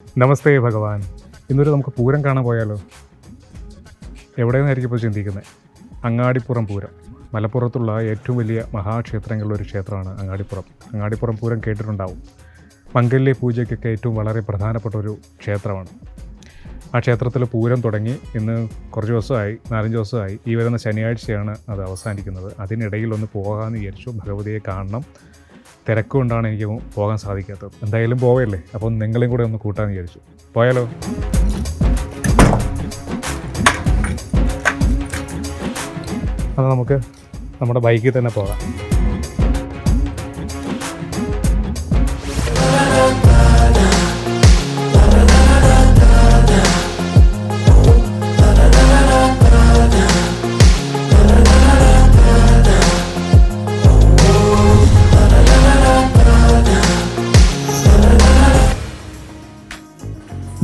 നമസ്തേ ഭഗവാൻ. ഇന്നൊരു നമുക്ക് പൂരം കാണാൻ പോയാലോ? എവിടെയെന്നായിരിക്കും ഇപ്പോൾ ചിന്തിക്കുന്നത്? അങ്ങാടിപ്പുറം പൂരം. മലപ്പുറത്തുള്ള ഏറ്റവും വലിയ മഹാക്ഷേത്രങ്ങളിലൊരു ക്ഷേത്രമാണ് അങ്ങാടിപ്പുറം. അങ്ങാടിപ്പുറം പൂരം കേട്ടിട്ടുണ്ടാവും. മംഗല്യ പൂജയ്ക്കൊക്കെ ഏറ്റവും വളരെ പ്രധാനപ്പെട്ട ഒരു ക്ഷേത്രമാണ്. ആ ക്ഷേത്രത്തിൽ പൂരം തുടങ്ങി ഇന്ന് കുറച്ച് ദിവസമായി, 4-5 ദിവസമായി. ഈ വരുന്ന ശനിയാഴ്ചയാണ് അത് അവസാനിക്കുന്നത്. അതിനിടയിൽ ഒന്ന് പോകാമെന്ന് വിചാരിച്ചു. ഭഗവതിയെ കാണണം. തിരക്കുകൊണ്ടാണ് എനിക്ക് പോകാൻ സാധിക്കാത്തത്. എന്തായാലും പോവല്ലേ, അപ്പം നിങ്ങളെയും കൂടെ ഒന്ന് കൂട്ടാമെന്ന് വിചാരിച്ചു. പോയാലോ? അത് നമുക്ക് നമ്മുടെ ബൈക്കിൽ തന്നെ പോകാം.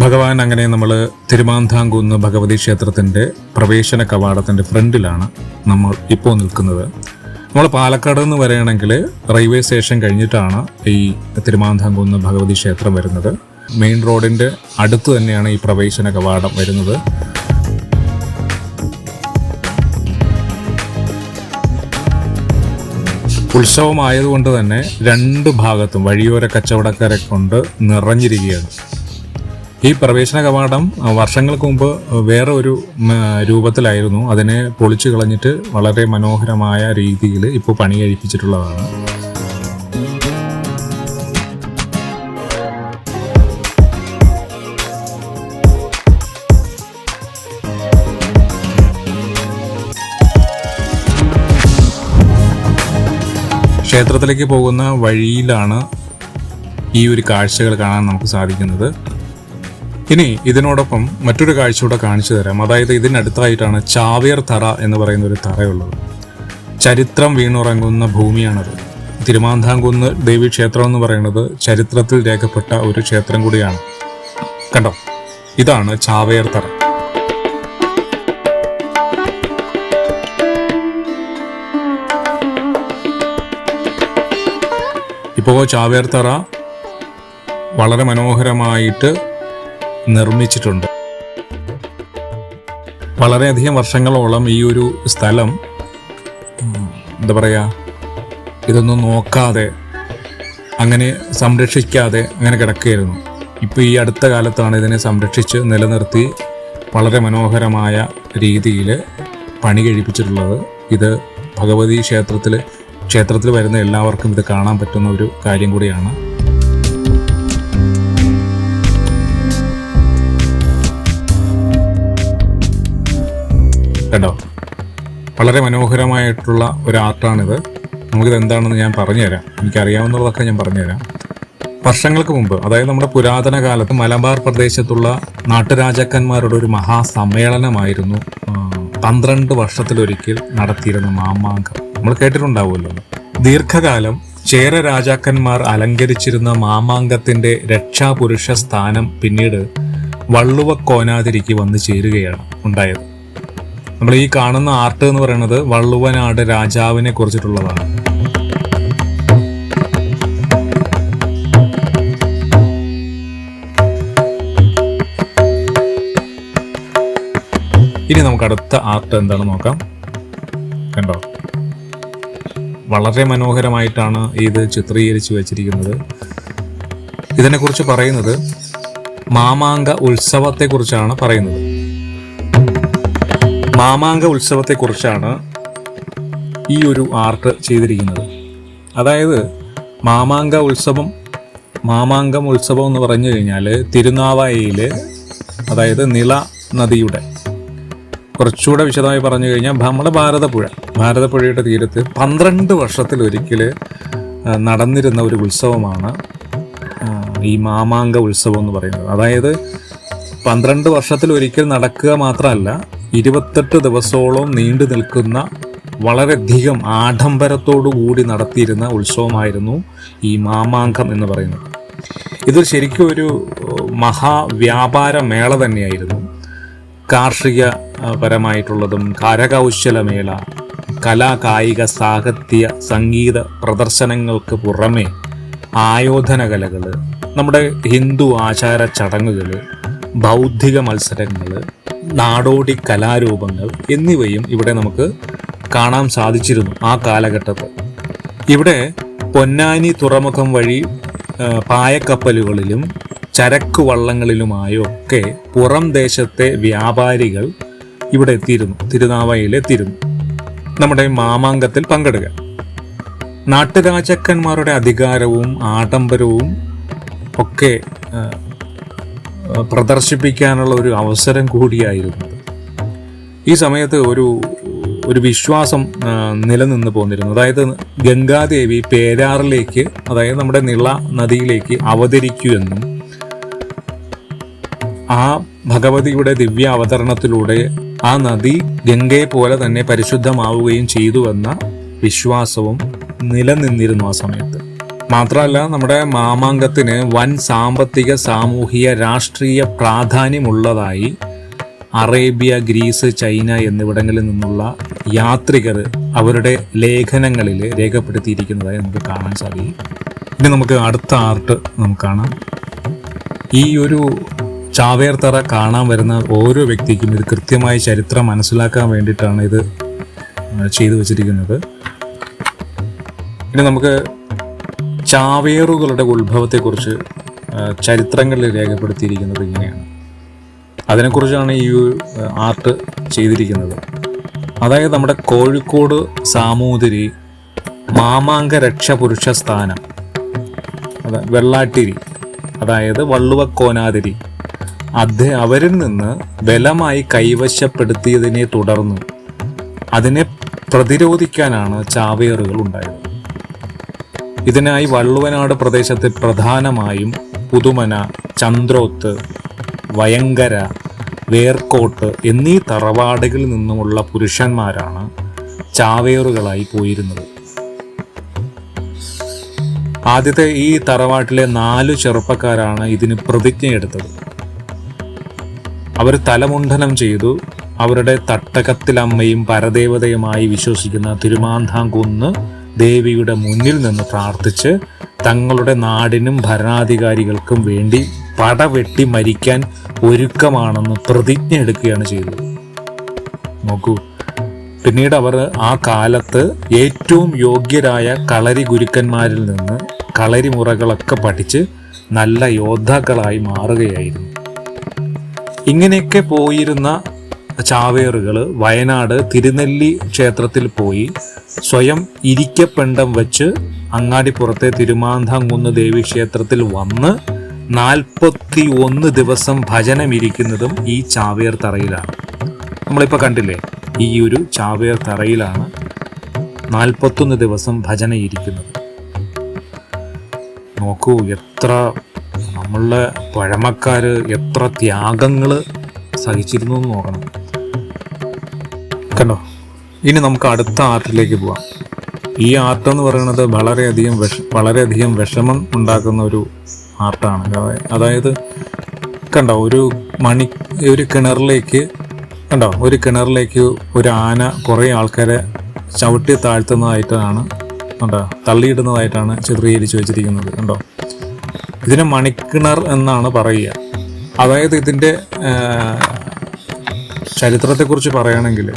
ഭഗവാൻ അങ്ങനെ നമ്മൾ തിരുമാന്ധാംകുന്ന് ഭഗവതി ക്ഷേത്രത്തിൻ്റെ പ്രവേശന കവാടത്തിൻ്റെ ഫ്രണ്ടിലാണ് നമ്മൾ ഇപ്പോൾ നിൽക്കുന്നത്. നമ്മൾ പാലക്കാട് നിന്ന് വരികയാണെങ്കിൽ റെയിൽവേ സ്റ്റേഷൻ കഴിഞ്ഞിട്ടാണ് ഈ തിരുമാന്ധാംകുന്ന് ഭഗവതി ക്ഷേത്രം വരുന്നത്. മെയിൻ റോഡിൻ്റെ അടുത്ത് തന്നെയാണ് ഈ പ്രവേശന കവാടം വരുന്നത്. ഉത്സവമായതുകൊണ്ട് തന്നെ രണ്ട് ഭാഗത്തും വഴിയോര കച്ചവടക്കാരെ കൊണ്ട് നിറഞ്ഞിരിക്കുകയാണ്. ഈ പ്രവേശന കവാടം വർഷങ്ങൾക്ക് മുമ്പ് വേറെ ഒരു രൂപത്തിലായിരുന്നു. അതിനെ പൊളിച്ചു കളഞ്ഞിട്ട് വളരെ മനോഹരമായ രീതിയിൽ ഇപ്പോൾ പണി കഴിപ്പിച്ചിട്ടുള്ളതാണ്. ക്ഷേത്രത്തിലേക്ക് പോകുന്ന വഴിയിലാണ് ഈ ഒരു കാഴ്ചകൾ കാണാൻ നമുക്ക് സാധിക്കുന്നത്. ഇനി ഇതിനോടൊപ്പം മറ്റൊരു കാഴ്ച കൂടെ കാണിച്ചു തരാം. അതായത് ഇതിനടുത്തായിട്ടാണ് ചാവേർ തറ എന്ന് പറയുന്ന ഒരു തറയുള്ളത്. ചരിത്രം വീണുറങ്ങുന്ന ഭൂമിയാണത്. തിരുമാന്ധാംകുന്ന് ദേവീക്ഷേത്രം എന്ന് പറയുന്നത് ചരിത്രത്തിൽ രേഖപ്പെട്ട ഒരു ക്ഷേത്രം കൂടിയാണ്. കണ്ടോ, ഇതാണ് ചാവേർ തറ. ഇപ്പോൾ ചാവേർ തറ വളരെ മനോഹരമായിട്ട് നിർമ്മിച്ചിട്ടുണ്ട്. വളരെയധികം വർഷങ്ങളോളം ഈ ഒരു സ്ഥലം എന്താ പറയുക, ഇതൊന്നും നോക്കാതെ അങ്ങനെ സംരക്ഷിക്കാതെ അങ്ങനെ കിടക്കുകയായിരുന്നു. ഇപ്പോൾ ഈ അടുത്ത കാലത്താണ് ഇതിനെ സംരക്ഷിച്ച് നിലനിർത്തി വളരെ മനോഹരമായ രീതിയിൽ പണി കഴിപ്പിച്ചിട്ടുള്ളത്. ഇത് ഭഗവതി ക്ഷേത്രത്തിൽ വരുന്ന എല്ലാവർക്കും ഇത് കാണാൻ പറ്റുന്ന ഒരു കാര്യം കൂടിയാണ്. കണ്ടോ, വളരെ മനോഹരമായിട്ടുള്ള ഒരു ആർട്ടാണിത്. നമുക്കിത് എന്താണെന്ന് ഞാൻ പറഞ്ഞുതരാം. എനിക്കറിയാവുന്നതൊക്കെ ഞാൻ പറഞ്ഞുതരാം. വർഷങ്ങൾക്ക് മുമ്പ്, അതായത് നമ്മുടെ പുരാതന കാലത്ത് മലബാർ പ്രദേശത്തുള്ള നാട്ടുരാജാക്കന്മാരുടെ ഒരു മഹാസമ്മേളനമായിരുന്നു 12 വർഷത്തിലൊരിക്കൽ നടത്തിയിരുന്ന മാമാങ്കം. നമ്മൾ കേട്ടിട്ടുണ്ടാവുമല്ലോ. ദീർഘകാലം ചേര രാജാക്കന്മാർ അലങ്കരിച്ചിരുന്ന മാമാങ്കത്തിന്റെ രക്ഷാപുരുഷ സ്ഥാനം പിന്നീട് വള്ളുവക്കോനാതിരിക്ക് വന്നു ചേരുകയാണ് ഉണ്ടായത്. നമ്മൾ ഈ കാണുന്ന ആർട്ട് എന്ന് പറയുന്നത് വള്ളുവനാട് രാജാവിനെ കുറിച്ചിട്ടുള്ളതാണ്. ഇനി നമുക്ക് അടുത്ത ആർട്ട് എന്താണെന്ന് നോക്കാം. കണ്ടോ, വളരെ മനോഹരമായിട്ടാണ് ഇത് ചിത്രീകരിച്ചു വെച്ചിരിക്കുന്നത്. ഇതിനെക്കുറിച്ച് പറയുന്നത് മാമാങ്ക ഉത്സവത്തെക്കുറിച്ചാണ് പറയുന്നത്. മാമാങ്ക ഉത്സവത്തെക്കുറിച്ചാണ് ഈ ഒരു ആർട്ട് ചെയ്തിരിക്കുന്നത്. അതായത് മാമാങ്കം ഉത്സവം എന്ന് പറഞ്ഞു കഴിഞ്ഞാൽ തിരുനാവായയിൽ, അതായത് നിള നദിയുടെ കുറച്ചുകൂടെ വിശദമായി പറഞ്ഞു കഴിഞ്ഞാൽ നമ്മുടെ ഭാരതപ്പുഴയുടെ തീരത്ത് 12 വർഷത്തിലൊരിക്കൽ നടന്നിരുന്ന ഒരു ഉത്സവമാണ് ഈ മാമാങ്ക ഉത്സവം എന്ന് പറയുന്നത്. അതായത് 12 വർഷത്തിലൊരിക്കൽ നടക്കുക മാത്രമല്ല, 28 ദിവസത്തോളം നീണ്ടു നിൽക്കുന്ന വളരെയധികം ആഡംബരത്തോടു കൂടി നടത്തിയിരുന്ന ഉത്സവമായിരുന്നു ഈ മാമാങ്കം എന്ന് പറയുന്നത്. ഇത് ശരിക്കും ഒരു മഹാവ്യാപാര മേള തന്നെയായിരുന്നു. കാർഷിക പരമായിട്ടുള്ളതും കരകൗശലമേള, കലാ കായിക സാഹിത്യ സംഗീത പ്രദർശനങ്ങൾക്ക് പുറമെ ആയോധന കലകൾ, നമ്മുടെ ഹിന്ദു ആചാര ചടങ്ങുകൾ, ബൗദ്ധിക മത്സരങ്ങൾ, നാടോടി കലാരൂപങ്ങൾ എന്നിവയും ഇവിടെ നമുക്ക് കാണാൻ സാധിച്ചിരുന്നു ആ കാലഘട്ടത്തിൽ. ഇവിടെ പൊന്നാനി തുറമുഖം വഴി പായക്കപ്പലുകളിലും ചരക്ക് വള്ളങ്ങളിലുമായൊക്കെ പുറം ദേശത്തെ വ്യാപാരികൾ ഇവിടെ എത്തിയിരുന്നു, തിരുനാവായയിൽ എത്തിയിരുന്നു നമ്മുടെ മാമാങ്കത്തിൽ പങ്കെടുക്കാൻ. നാട്ടുരാജാക്കന്മാരുടെ അധികാരവും ആഡംബരവും ഒക്കെ പ്രദർശിപ്പിക്കാനുള്ള ഒരു അവസരം കൂടിയായിരുന്നു. ഈ സമയത്ത് ഒരു വിശ്വാസം നിലനിന്ന് പോന്നിരുന്നു. അതായത് ഗംഗാദേവി പേരാറിലേക്ക്, അതായത് നമ്മുടെ നിള നദിയിലേക്ക് അവതരിക്കുമെന്നും ആ ഭഗവതിയുടെ ദിവ്യ അവതരണത്തിലൂടെ ആ നദി ഗംഗയെ പോലെ തന്നെ പരിശുദ്ധമാവുകയും ചെയ്തുവെന്ന വിശ്വാസവും നിലനിന്നിരുന്നു ആ സമയത്ത്. മാത്രമല്ല, നമ്മുടെ മാമാങ്കത്തിന് വൻ സാമ്പത്തിക, സാമൂഹിക, രാഷ്ട്രീയ പ്രാധാന്യമുള്ളതായി അറേബ്യ, ഗ്രീസ്, ചൈന എന്നിവിടങ്ങളിൽ നിന്നുള്ള യാത്രികർ അവരുടെ ലേഖനങ്ങളിൽ രേഖപ്പെടുത്തിയിരിക്കുന്നതായി നമുക്ക് കാണാൻ സാധിക്കും. ഇനി നമുക്ക് അടുത്ത ആർട്ട് നമുക്ക് കാണാം. ഈ ഒരു ചാവേർ തറ കാണാൻ വരുന്ന ഓരോ വ്യക്തിക്കും ഇത് കൃത്യമായി ചരിത്രം മനസ്സിലാക്കാൻ വേണ്ടിയിട്ടാണ് ഇത് ചെയ്തു വച്ചിരിക്കുന്നത്. ഇനി നമുക്ക് ചാവേറുകളുടെ ഉത്ഭവത്തെക്കുറിച്ച് ചരിത്രങ്ങളിൽ രേഖപ്പെടുത്തിയിരിക്കുന്നത് ഇങ്ങനെയാണ്. അതിനെക്കുറിച്ചാണ് ഈ ആർട്ട് ചെയ്തിരിക്കുന്നത്. അതായത് നമ്മുടെ കോഴിക്കോട് സാമൂതിരി മാമാങ്ക രക്ഷപുരുഷ സ്ഥാനം, വെള്ളാട്ടിരി, അതായത് വള്ളുവക്കോനാതിരി അവരിൽ നിന്ന് ബലമായി കൈവശപ്പെടുത്തിയതിനെ തുടർന്ന് അതിനെ പ്രതിരോധിക്കാനാണ് ചാവേറുകൾ ഉണ്ടായത്. ഇതിനായി വള്ളുവനാട് പ്രദേശത്തെ പ്രധാനമായും പുതുമന, ചന്ദ്രോത്ത്, വയങ്കര, വേർക്കോട്ട് എന്നീ തറവാടുകളിൽ നിന്നുമുള്ള പുരുഷന്മാരാണ് ചാവേറുകളായി പോയിരുന്നത്. ആദ്യത്തെ ഈ തറവാട്ടിലെ 4 ചെറുപ്പക്കാരാണ് ഇതിന് പ്രതിജ്ഞയെടുത്തത്. അവർ തലമുണ്ഡനം ചെയ്തു അവരുടെ തട്ടകത്തിലമ്മയും പരദേവതയുമായി വിശ്വസിക്കുന്ന തിരുമാന്താംകുന്ന് ദേവിയുടെ മുന്നിൽ നിന്ന് പ്രാർത്ഥിച്ച് തങ്ങളുടെ നാടിനും ഭരണാധികാരികൾക്കും വേണ്ടി പടവെട്ടി മരിക്കാൻ ഒരുക്കമാണെന്ന് പ്രതിജ്ഞ എടുക്കുകയാണ് ചെയ്തത്. നോക്കൂ, പിന്നീട് അവർ ആ കാലത്ത് ഏറ്റവും യോഗ്യരായ കളരി ഗുരുക്കന്മാരിൽ നിന്ന് കളരി മുറകളൊക്കെ പഠിച്ച് നല്ല യോദ്ധാക്കളായി മാറുകയായിരുന്നു. ഇങ്ങനെയൊക്കെ പോയിരുന്ന ചാവേറുകൾ വയനാട് തിരുനെല്ലി ക്ഷേത്രത്തിൽ പോയി സ്വയം ഇരിക്കപ്പെണ്ടം വെച്ച് അങ്ങാടിപ്പുറത്തെ തിരുമാന്താംകുന്ന് ദേവി ക്ഷേത്രത്തിൽ വന്ന് 41 ദിവസം ഭജനമിരിക്കുന്നതും ഈ ചാവേർ തറയിലാണ്. നമ്മളിപ്പോൾ കണ്ടില്ലേ, ഈ ഒരു ചാവേർ തറയിലാണ് 41 ദിവസം ഭജന ഇരിക്കുന്നത്. നോക്കൂ, എത്ര നമ്മളുടെ പഴമക്കാർ എത്ര ത്യാഗങ്ങൾ സഹിച്ചിരുന്നു എന്ന് നോക്കണം. കണ്ടോ? ഇനി നമുക്ക് അടുത്ത ആർട്ടിലേക്ക് പോവാം. ഈ ആർട്ട് എന്ന് പറയുന്നത് വളരെയധികം വിഷമം ഉണ്ടാക്കുന്ന ഒരു ആർട്ടാണ്. അതായത് കണ്ടോ, ഒരു കിണറിലേക്ക് ഒരു ആന കുറേ ആൾക്കാരെ ചവിട്ടി താഴ്ത്തുന്നതായിട്ടാണ് തള്ളിയിടുന്നതായിട്ടാണ് ചിത്രീകരിച്ച് വെച്ചിരിക്കുന്നത്. കണ്ടോ, ഇതിന് മണിക്കിണർ എന്നാണ് പറയുക. അതായത് ഇതിൻ്റെ ചരിത്രത്തെക്കുറിച്ച് പറയുകയാണെങ്കിൽ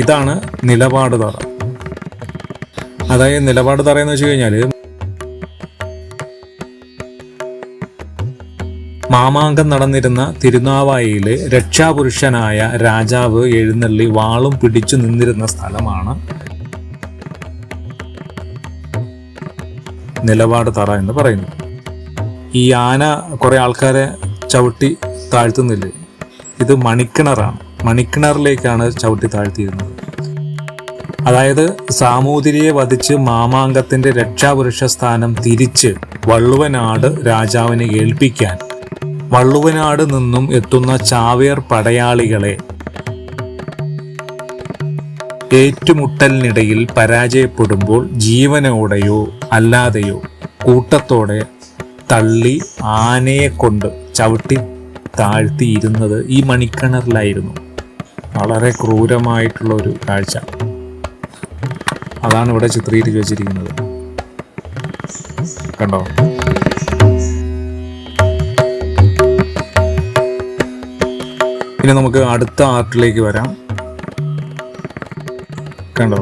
ഇതാണ് നിലപാട് തറ. അതായത് നിലപാട് തറ എന്ന് വെച്ച് കഴിഞ്ഞാൽ മാമാങ്കം നടന്നിരുന്ന തിരുനാവായയിലെ രക്ഷാപുരുഷനായ രാജാവ് എഴുന്നള്ളി വാളും പിടിച്ചു നിന്നിരുന്ന സ്ഥലമാണ് നിലപാട് തറ എന്ന് പറയുന്നത്. ഈ ആന കുറെ ആൾക്കാരെ ചവിട്ടി താഴ്ത്തുന്നില്ലേ, ഇത് മണിക്കിണറാണ്. മണിക്കിണറിലേക്കാണ് ചവിട്ടി താഴ്ത്തിയിരുന്നത്. അതായത് സാമൂതിരിയെ വധിച്ച് മാമാങ്കത്തിന്റെ രക്ഷാപുരുഷ സ്ഥാനം തിരിച്ച് വള്ളുവനാട് രാജാവിനെ ഏൽപ്പിക്കാൻ വള്ളുവനാട് നിന്നും എത്തുന്ന ചാവേർ പടയാളികളെ ഏറ്റുമുട്ടലിനിടയിൽ പരാജയപ്പെടുമ്പോൾ ജീവനോടെയോ അല്ലാതെയോ കൂട്ടത്തോടെ തള്ളി ആനയെ കൊണ്ട് ചവിട്ടി താഴ്ത്തിയിരുന്നത് ഈ മണിക്കിണറിലായിരുന്നു. വളരെ ക്രൂരമായിട്ടുള്ള ഒരു കാഴ്ച. അതാണ് ഇവിടെ ചിത്രീകരിച്ച് വെച്ചിരിക്കുന്നത്. കണ്ടോ? ഇനി നമുക്ക് അടുത്ത ആർട്ടിലേക്ക് വരാം. കണ്ടോ,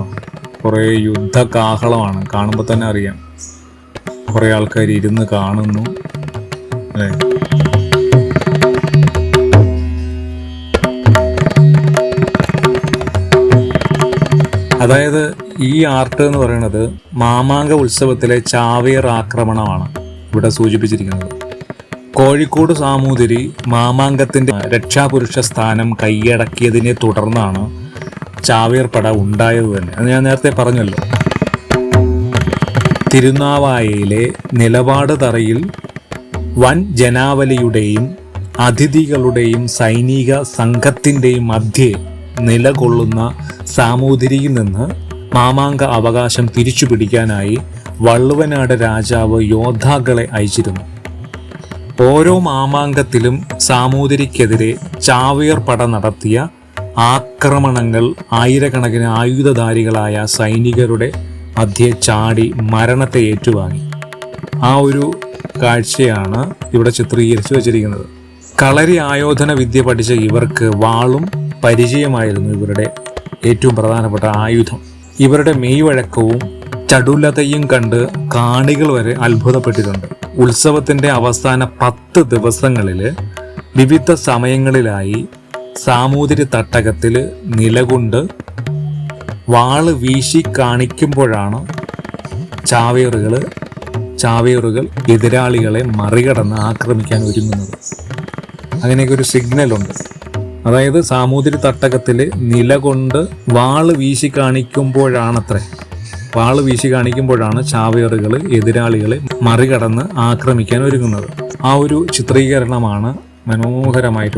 കുറേ യുദ്ധകാഹളമാണ്, കാണുമ്പോൾ തന്നെ അറിയാം. കുറേ ആൾക്കാർ ഇരുന്ന് കാണുന്നു അല്ലേ. അതായത് ഈ ആർട്ട് എന്ന് പറയുന്നത് മാമാങ്ക ഉത്സവത്തിലെ ചാവേർ ആക്രമണമാണ് ഇവിടെ സൂചിപ്പിച്ചിരിക്കുന്നത്. കോഴിക്കോട് സാമൂതിരി മാമാങ്കത്തിന്റെ രക്ഷാപുരുഷ സ്ഥാനം കൈയടക്കിയതിനെ തുടർന്നാണ് ചാവേർ പട ഉണ്ടായത് തന്നെ. അത് ഞാൻ നേരത്തെ പറഞ്ഞല്ലോ. തിരുനാവായയിലെ നിലപാട് തറയിൽ വൻ ജനാവലിയുടെയും അതിഥികളുടെയും സൈനിക സംഘത്തിൻ്റെയും മധ്യേ നിലകൊള്ളുന്ന സാമൂതിരിയിൽ നിന്ന് മാമാങ്ക അവകാശം തിരിച്ചു പിടിക്കാനായി വള്ളുവനാട് രാജാവ് യോദ്ധാക്കളെ അയച്ചിരുന്നു. ഓരോ മാമാങ്കത്തിലും സാമൂതിരിക്കെതിരെ ചാവേർ പട നടത്തിയ ആക്രമണങ്ങൾ ആയിരക്കണക്കിന് ആയുധധാരികളായ സൈനികരുടെ മധ്യേ ചാടി മരണത്തെ ഏറ്റുവാങ്ങി. ആ ഒരു കാഴ്ചയാണ് ഇവിടെ ചിത്രീകരിച്ചു വച്ചിരിക്കുന്നത്. കളരി ആയോധന വിദ്യ പഠിച്ച ഇവർക്ക് വാളും പരിചയമായിരുന്നു ഇവരുടെ ഏറ്റവും പ്രധാനപ്പെട്ട ആയുധം. ഇവരുടെ മെയ്വഴക്കവും ചടുലതയും കണ്ട് കാണികൾ വരെ അത്ഭുതപ്പെട്ടിട്ടുണ്ട്. ഉത്സവത്തിന്റെ അവസാന 10 ദിവസങ്ങളിൽ വിവിധ സമയങ്ങളിലായി സാമൂതിരി തട്ടകത്തിൽ നിലകൊണ്ട് വാള് വീശി കാണിക്കുമ്പോഴാണ് ചാവേറുകൾ എതിരാളികളെ മറികടന്ന് ആക്രമിക്കാൻ ഒരുങ്ങുന്നത്. അങ്ങനെയൊക്കെ ഒരു സിഗ്നലുണ്ട്. അതായത് സാമൂതിരി തട്ടകത്തിൽ നിലകൊണ്ട് വാള് വീശി കാണിക്കുമ്പോഴാണ് ചാവേറുകൾ എതിരാളികളെ മറികടന്ന് ആക്രമിക്കാൻ ഒരുങ്ങുന്നത്. ആ ഒരു ചിത്രീകരണമാണ് മനോഹരമായിട്ട്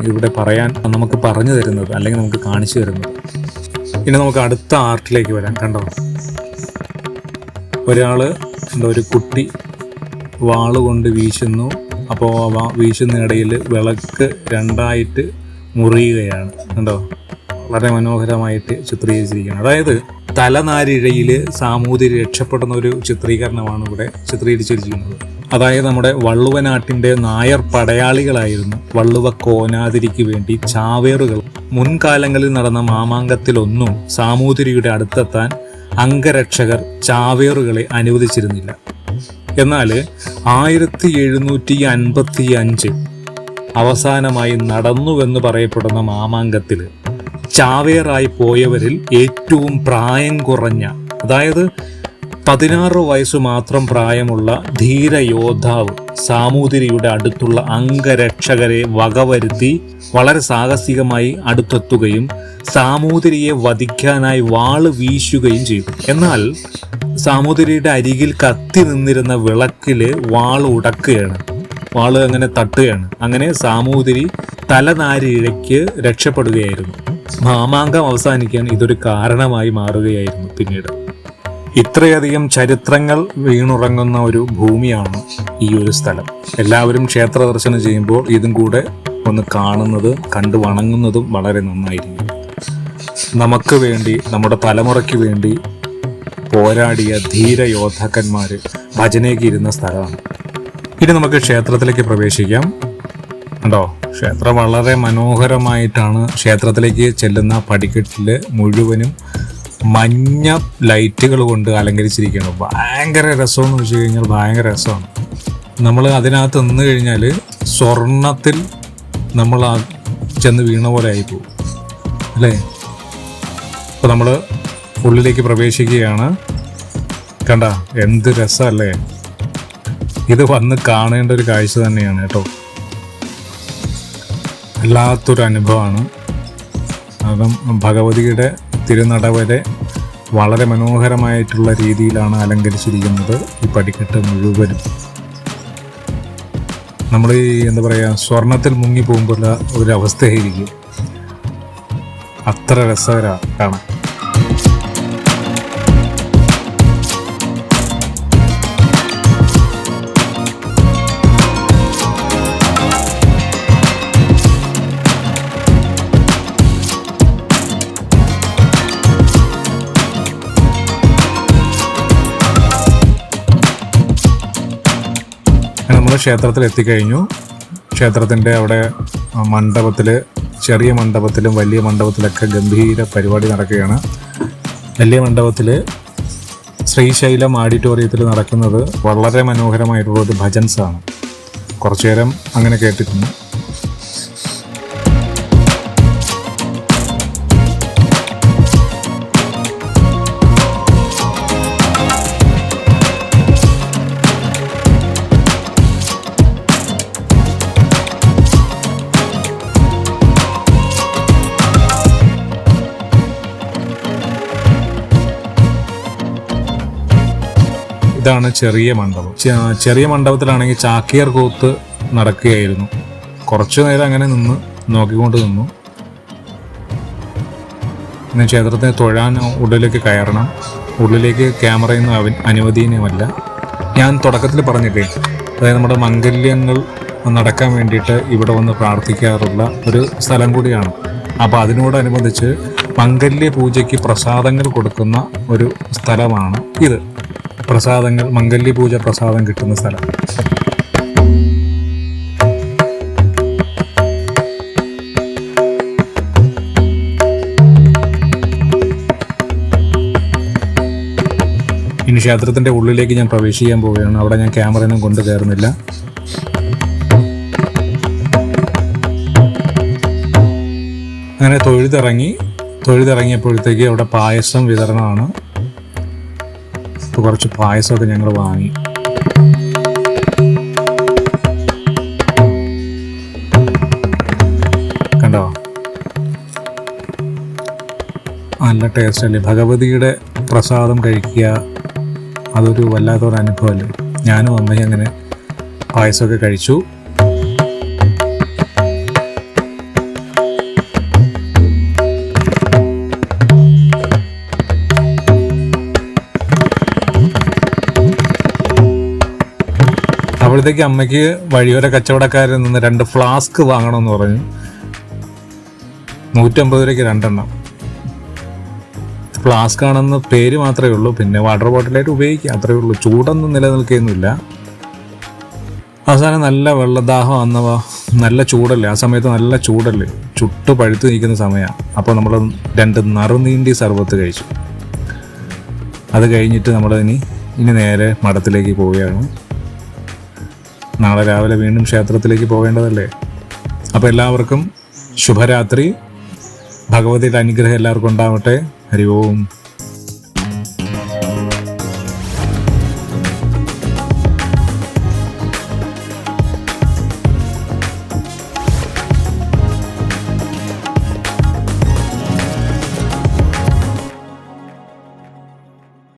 ഇവിടെ പറയാൻ നമുക്ക് പറഞ്ഞു തരുന്നത്, അല്ലെങ്കിൽ നമുക്ക് കാണിച്ചു തരുന്നത്. ഇനി നമുക്ക് അടുത്ത ആർട്ടിലേക്ക് വരാം. കണ്ടോ, ഒരു കുട്ടി വാള് കൊണ്ട് വീശുന്നു. അപ്പോൾ വീശുന്നിടയിൽ വിളക്ക് രണ്ടായിട്ട് മുറിയുകയാണ്. കണ്ടോ, വളരെ മനോഹരമായിട്ട് ചിത്രീകരിച്ചിരിക്കുകയാണ്. അതായത് തലനാരിഴയിൽ സാമൂതിരി രക്ഷപ്പെടുന്ന ഒരു ചിത്രീകരണമാണ് ഇവിടെ ചിത്രീകരിച്ചിരിക്കുന്നത്. അതായത് നമ്മുടെ വള്ളുവനാട്ടിൻ്റെ നായർ പടയാളികളായിരുന്നു വള്ളുവ കോനാതിരിക്ക് വേണ്ടി ചാവേറുകൾ. മുൻകാലങ്ങളിൽ നടന്ന മാമാങ്കത്തിലൊന്നും സാമൂതിരിയുടെ അടുത്തെത്താൻ അംഗരക്ഷകർ ചാവേറുകളെ അനുവദിച്ചിരുന്നില്ല. എന്നാൽ 1755 അവസാനമായി നടന്നുവെന്ന് പറയപ്പെടുന്ന മാമാങ്കത്തിൽ ചാവേറായി പോയവരിൽ ഏറ്റവും പ്രായം കുറഞ്ഞ, അതായത് 16 വയസ്സ് മാത്രം പ്രായമുള്ള ധീരയോദ്ധാവ് സാമൂതിരിയുടെ അടുത്തുള്ള അംഗരക്ഷകരെ വകവരുത്തി വളരെ സാഹസികമായി അടുത്തെത്തുകയും സാമൂതിരിയെ വധിക്കാനായി വാള് വീശുകയും ചെയ്തു. എന്നാൽ സാമൂതിരിയുടെ അരികിൽ കത്തി നിന്നിരുന്ന വിളക്കില് വാള് ഉടക്കുകയാണ്, വാള് അങ്ങനെ തട്ടുകയാണ്. അങ്ങനെ സാമൂതിരി തലനാരിഴയ്ക്ക് രക്ഷപ്പെടുകയായിരുന്നു. മാമാങ്കം അവസാനിക്കാൻ ഇതൊരു കാരണമായി മാറുകയായിരുന്നു പിന്നീട്. ഇത്രയധികം ചരിത്രങ്ങൾ വീണുറങ്ങുന്ന ഒരു ഭൂമിയാണ് ഈ ഒരു സ്ഥലം. എല്ലാവരും ക്ഷേത്ര ദർശനം ചെയ്യുമ്പോൾ ഇതും കൂടെ ഒന്ന് കാണുന്നത്, കണ്ടു വണങ്ങുന്നതും വളരെ നന്നായിരിക്കും. നമുക്ക് വേണ്ടി, നമ്മുടെ തലമുറയ്ക്ക് വേണ്ടി പോരാടിയ ധീര യോദ്ധാക്കന്മാർ ഭജനയ്ക്ക് ഇരുന്ന സ്ഥലമാണ്. ഇനി നമുക്ക് ക്ഷേത്രത്തിലേക്ക് പ്രവേശിക്കാം. കണ്ടോ, ക്ഷേത്രം വളരെ മനോഹരമായിട്ടാണ്. ക്ഷേത്രത്തിലേക്ക് ചെല്ലുന്ന പടിക്കെട്ടിൽ മുഴുവനും മഞ്ഞ ലൈറ്റുകൾ കൊണ്ട് അലങ്കരിച്ചിരിക്കുകയാണ്. ഭയങ്കര രസമെന്ന് വെച്ച് കഴിഞ്ഞാൽ ഭയങ്കര രസമാണ്. നമ്മൾ അതിനകത്ത് നിന്ന് കഴിഞ്ഞാൽ സ്വർണത്തിൽ നമ്മൾ ചെന്ന് വീണ പോലെ ആയിപ്പോവും അല്ലേ. അപ്പോൾ നമ്മൾ ഉള്ളിലേക്ക് പ്രവേശിക്കുകയാണ്. കണ്ട, എന്ത് രസമല്ലേ. ഇത് വന്ന് കാണേണ്ട ഒരു കാഴ്ച തന്നെയാണ് കേട്ടോ. വല്ലാത്തൊരു അനുഭവമാണ്. അതും ഭഗവതിയുടെ തിരുനടവരെ വളരെ മനോഹരമായിട്ടുള്ള രീതിയിലാണ് അലങ്കരിച്ചിരിക്കുന്നത്. ഈ പടിക്കെട്ട് മുഴുവനും നമ്മൾ എന്താ പറയുക, സ്വർണത്തിൽ മുങ്ങി പോകുമ്പോൾ ഒരു അവസ്ഥയായിരിക്കും. അത്ര രസകരമാണ് കാണാൻ. ക്ഷേത്രത്തിൽ എത്തിക്കഴിഞ്ഞു. ക്ഷേത്രത്തിൻ്റെ അവിടെ മണ്ഡപത്തിൽ, ചെറിയ മണ്ഡപത്തിലും വലിയ മണ്ഡപത്തിലൊക്കെ ഗംഭീര പരിപാടി നടക്കുകയാണ്. വലിയ മണ്ഡപത്തിൽ ശ്രീശൈലം ഓഡിറ്റോറിയത്തിൽ നടക്കുന്നത് വളരെ മനോഹരമായിട്ടുള്ളൊരു ഭജൻസാണ്. കുറച്ചു നേരം അങ്ങനെ കേട്ടിട്ടുണ്ട്. ഇതാണ് ചെറിയ മണ്ഡപം. ചെറിയ മണ്ഡപത്തിലാണെങ്കിൽ ചാക്യാർ കൂത്ത് നടക്കുകയായിരുന്നു. കുറച്ചു നേരം അങ്ങനെ നോക്കിക്കൊണ്ട് നിന്നു. പിന്നെ ക്ഷേത്രത്തിന് തൊഴാൻ ഉള്ളിലേക്ക് കയറണം. ഉള്ളിലേക്ക് ക്യാമറയൊന്നും അനുവദനീയമല്ല. ഞാൻ തുടക്കത്തിൽ പറഞ്ഞില്ലേ, അതായത് നമ്മുടെ മംഗല്യങ്ങൾ നടക്കാൻ വേണ്ടിയിട്ട് ഇവിടെ വന്ന് പ്രാർത്ഥിക്കാറുള്ള ഒരു സ്ഥലം കൂടിയാണ്. അപ്പോൾ അതിനോടനുബന്ധിച്ച് മംഗല്യ പൂജയ്ക്ക് പ്രസാദങ്ങൾ കൊടുക്കുന്ന ഒരു സ്ഥലമാണ് ഇത്. പ്രസാദങ്ങൾ, മംഗല്യ പൂജ പ്രസാദം കിട്ടുന്ന സ്ഥലം. ഇനി ക്ഷേത്രത്തിൻ്റെ ഉള്ളിലേക്ക് ഞാൻ പ്രവേശിക്കാൻ പോവുകയാണ്. അവിടെ ഞാൻ ക്യാമറയൊന്നും കൊണ്ടു കയറുന്നില്ല. അങ്ങനെ തൊഴുതിറങ്ങിയപ്പോഴത്തേക്ക് അവിടെ പായസം വിതരണമാണ്. കുറച്ച് പായസമൊക്കെ ഞങ്ങൾ വാങ്ങി. കണ്ടോ, നല്ല ടേസ്റ്റ് അല്ലേ? ഭഗവതിയുടെ പ്രസാദം കഴിക്കുക, അതൊരു വല്ലാത്തൊരു അനുഭവമല്ലേ. ഞാനും അമ്മയും അങ്ങനെ പായസമൊക്കെ കഴിച്ചു. അപ്പോഴത്തേക്ക് അമ്മയ്ക്ക് വഴിയോര കച്ചവടക്കാരിൽ നിന്ന് 2 ഫ്ലാസ്ക് വാങ്ങണമെന്ന് പറഞ്ഞു. 150 രൂപയ്ക്ക് 2 എണ്ണം. ഫ്ലാസ്ക് ആണെന്ന് പേര് മാത്രമേ ഉള്ളൂ. പിന്നെ വാട്ടർ ബോട്ടിലായിട്ട് ഉപയോഗിക്കുക, അത്രയേ ഉള്ളൂ. ചൂടൊന്നും നിലനിൽക്കുകയൊന്നുമില്ല. അവസാനം നല്ല വെള്ളദാഹം വന്നവ, നല്ല ചൂടല്ലേ ആ സമയത്ത്, നല്ല ചൂടല്ലേ, ചുട്ട് പഴുത്ത് നിൽക്കുന്ന സമയമാണ്. അപ്പോൾ നമ്മൾ 2 നറുനീണ്ടി സർബത്ത് കഴിച്ചു. അത് കഴിഞ്ഞിട്ട് നമ്മൾ ഇനി നേരെ മഠത്തിലേക്ക് പോവുകയാണ്. നാളെ രാവിലെ വീണ്ടും ക്ഷേത്രത്തിലേക്ക് പോകേണ്ടതല്ലേ. അപ്പോൾ എല്ലാവർക്കും ശുഭരാത്രി. ഭഗവതിയുടെ അനുഗ്രഹം എല്ലാവർക്കും ഉണ്ടാവട്ടെ. ഹരി ഓം.